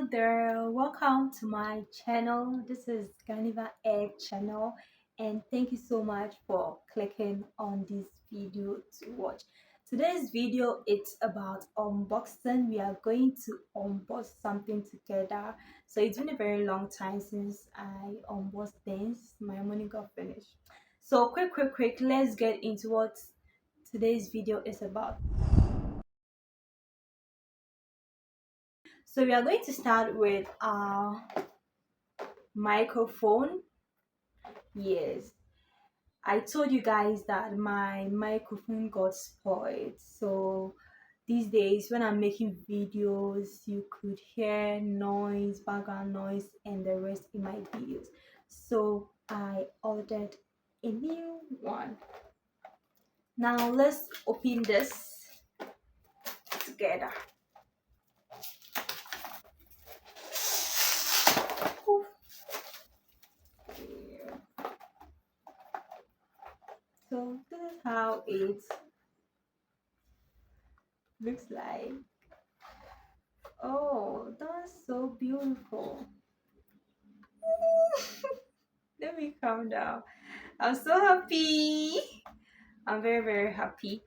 Hello there, welcome to my channel. This is Ghaneva Egg channel, and thank you so much for clicking on this video to watch. Today's video it's about unboxing. We are going to unbox something together. So it's been a very long time since I unboxed things. My money got finished. So quick, let's get into what today's video is about. So we are going to start with our microphone. Yes, I told you guys that my microphone got spoiled. So these days when I'm making videos, you could hear noise, background noise, and the rest in my videos. So I ordered a new one. Now let's open this together. So this is how it looks like. Oh, that's so beautiful. Let me calm down. I'm so happy. I'm very happy.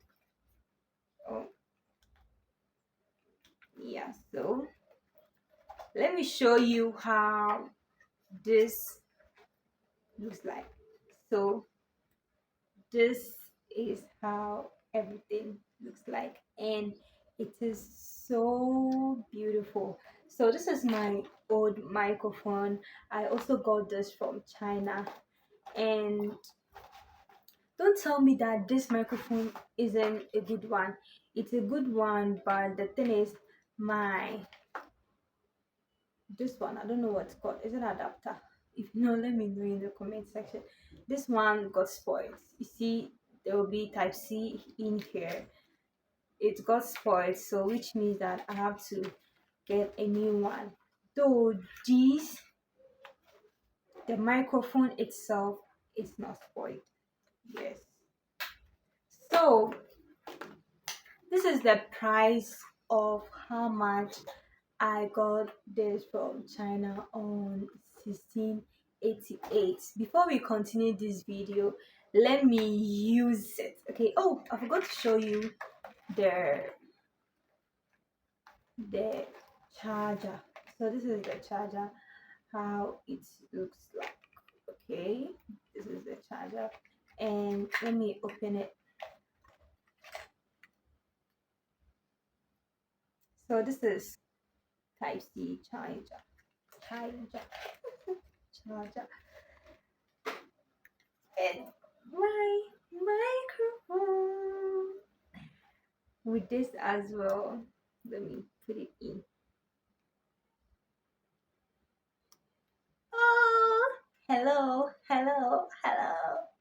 Oh, yeah. So let me show you how this looks like. So this is how everything looks like, and it is so beautiful. So this is my old microphone. I also got this from China, and don't tell me that this microphone isn't a good one. It's a good one, but the thing is, my this one, I don't know what it's called. Is it an adapter? If no, let me know in the comment section. This one got spoiled. You see, there will be Type C in here. It got spoiled, so which means that I have to get a new one. Though this, the microphone itself is not spoiled. Yes. So this is the price of how much I got this from China on 1688. Before we continue this video, let me use it. Okay. Oh, I forgot to show you the the charger. So this is the charger, how it looks like. Okay, this is the charger, and let me open it. So this is Type C charger, and my microphone with this as well. Let me put it in. Oh, hello,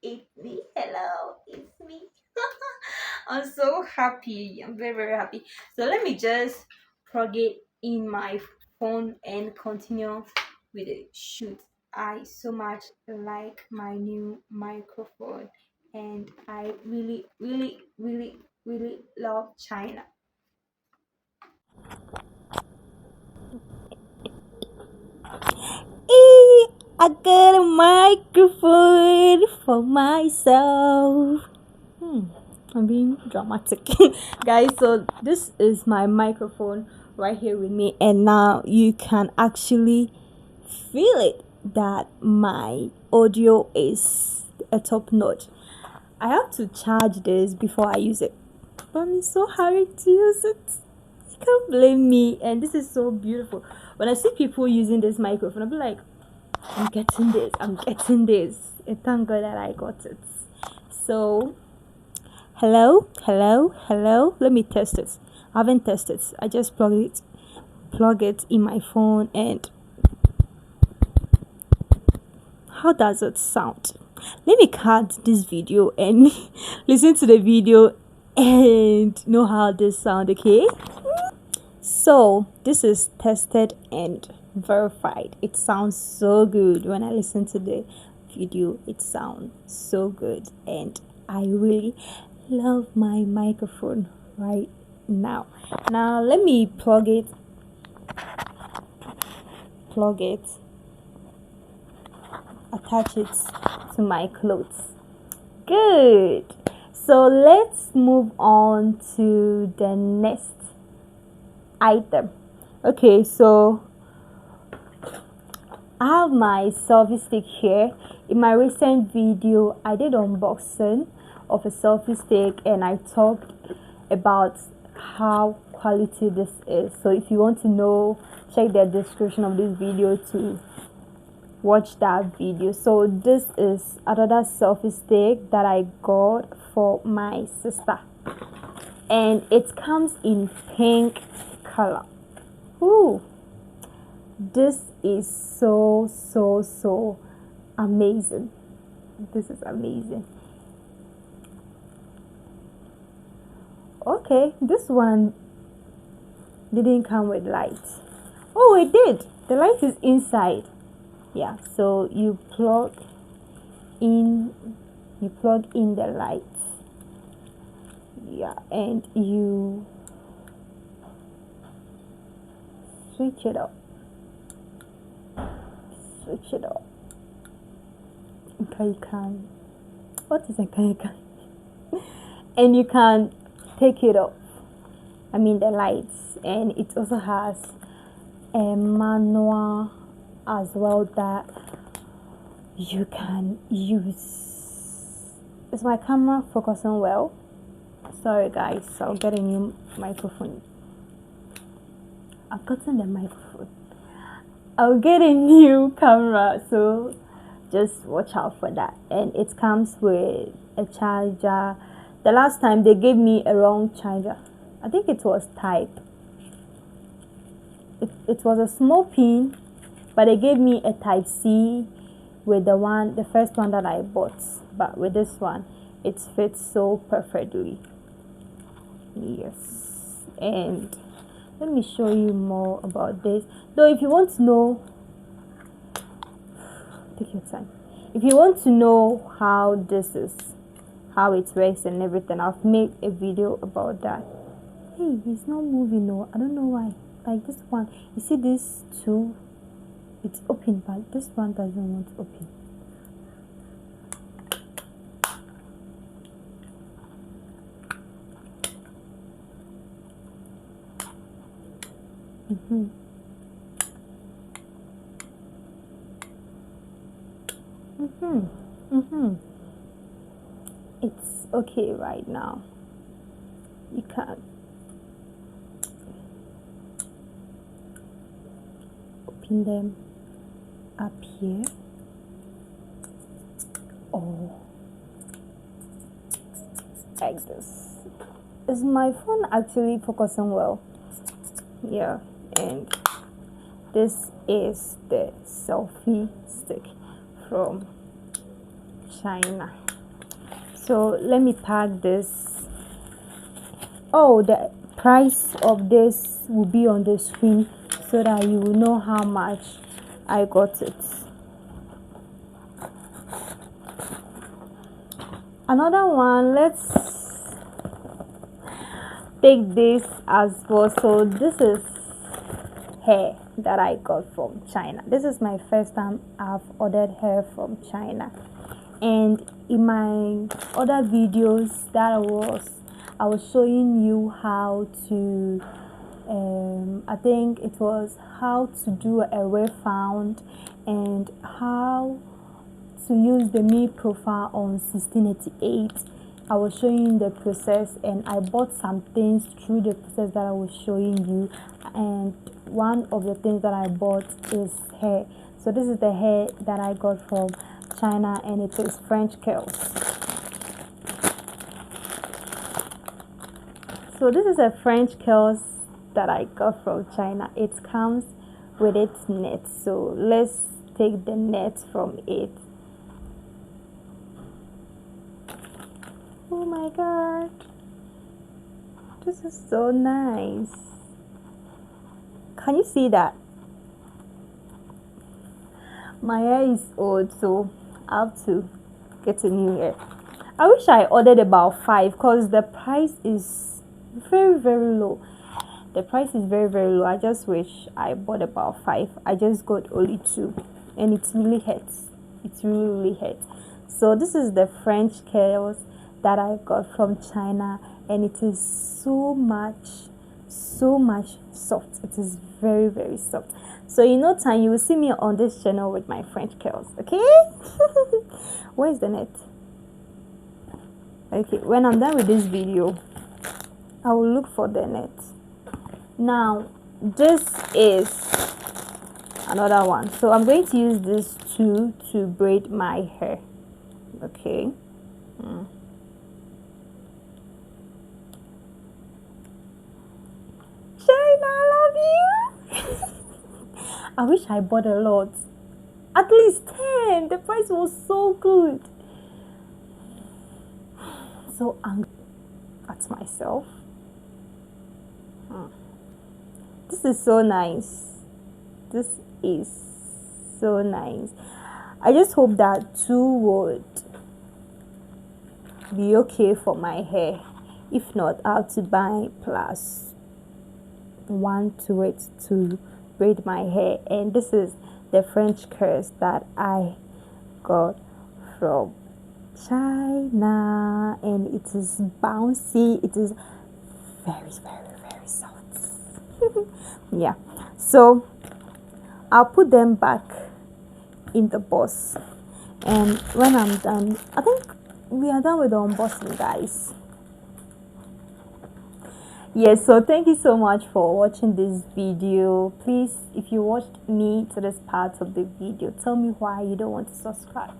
it's me. Hello, it's me. I'm so happy. I'm very happy. So let me just plug it in my phone and continue with the shoot. I so much like my new microphone, and I really love China. I got a microphone for myself. I'm being dramatic. Guys, so this is my microphone right here with me, and now you can actually feel it that my audio is a top notch. I have to charge this before I use it, but I'm so happy to use it. You can't blame me, and this is so beautiful. When I see people using this microphone, I'll be like, I'm getting this, and thank God that I got it. So hello, let me test it. I haven't tested it. I just plug it in my phone, and how does it sound? Let me cut this video and listen to the video and know how this sound. Okay, so this is tested and verified. It sounds so good. When I listen to the video, it sounds so good, and I really love my microphone right now. Now let me plug it plug it, attach it to my clothes. Good. So let's move on to the next item. Okay, so I have my selfie stick here. In my recent video, I did unboxing of a selfie stick and I talked about how quality this is. So if you want to know, check the description of this video to watch that video. So this is another selfie stick that I got for my sister, and it comes in pink color. Ooh, this is so amazing. This is amazing. Okay, this one didn't come with light. Oh, it did. The light is inside. Yeah, so you plug in the light. Yeah, and you switch it up. Okay, you can. What is it? And you can take it off. I mean the lights, and it also has a manual as well that you can use. Is my camera focusing well? Sorry guys, I'll get a new microphone. I've gotten the microphone. I'll get a new camera, so just watch out for that. And it comes with a charger. The last time they gave me a wrong charger. I think it was type. It was a small pin, but they gave me a type C with the first one that I bought. But with this one, it fits so perfectly. Yes. And let me show you more about this. Though if you want to know, take your time. If you want to know how this is, how it works and everything, I've made a video about that. Hey, it's not moving. No, I don't know why. Like this one, you see this two, it's open, but this one doesn't want to open. It's okay right now. You can open them up here. Oh, like this. Is my phone actually focusing well? Yeah, and this is the selfie stick from China. So let me pack this. Oh, the price of this will be on the screen so that you will know how much I got it. Another one, let's take this as well. So this is hair that I got from China. This is my first time I've ordered hair from China, and in my other videos that I was showing you how to I think it was how to do a refund and how to use the Me profile on 1688. I was showing you the process, and I bought some things through the process that I was showing you, and one of the things that I bought is hair. So this is the hair that I got from China, and it is French curls. So this is a French curls that I got from China. It comes with its net, so let's take the net from it. Oh my god, this is so nice. Can you see that? My hair is old, so I have to get a new hair. I wish I ordered about 5 because the price is very low. The price is very very low. I just wish I bought about 5. I just got only 2, and it really hurts. It really hurts. So this is the French curls that I got from China, and it is so much soft. It is very very soft. So in no time you will see me on this channel with my French curls. Okay. Where's the net? Okay, when I'm done with this video, I will look for the net. Now this is another one, so I'm going to use this two to braid my hair. Okay. China, I love you. I wish I bought a lot, at least 10. The price was so good. So angry at myself. This is so nice. This is so nice. I just hope that 2 would be okay for my hair. If not, I have to buy +1 to it to braid my hair. And this is the French curls that I got from China, and it is bouncy. It is very very soft. Yeah, so I'll put them back in the box, and when I'm done, I think we are done with the unboxing, guys. Yes, so thank you so much for watching this video. Please, if you watched me to this part of the video, tell me why you don't want to subscribe.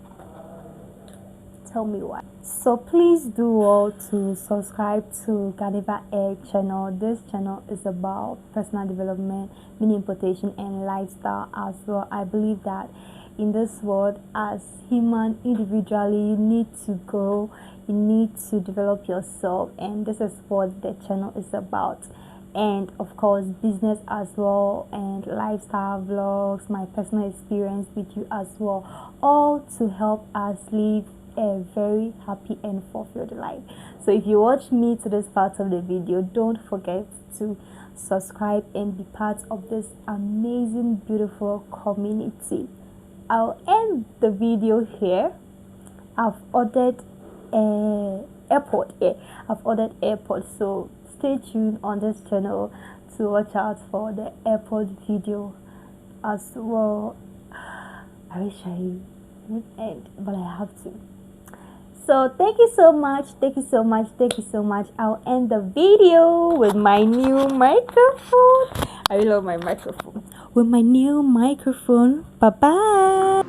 Tell me why. So please do all to subscribe to Ghaneva channel. This channel is about personal development, mini importation, and lifestyle as well. I believe that in this world, as human individually, you need to grow, you need to develop yourself, and this is what the channel is about. And of course business as well, and lifestyle vlogs, my personal experience with you as well, all to help us live a very happy and fulfilled life. So if you watch me to this part of the video, don't forget to subscribe and be part of this amazing beautiful community. I'll end the video here. I've ordered I've ordered airport, so stay tuned on this channel to watch out for the airport video as well. I wish I would end, but I have to. So thank you so much. I'll end the video with my new microphone. I love my microphone. With my new microphone. Bye bye.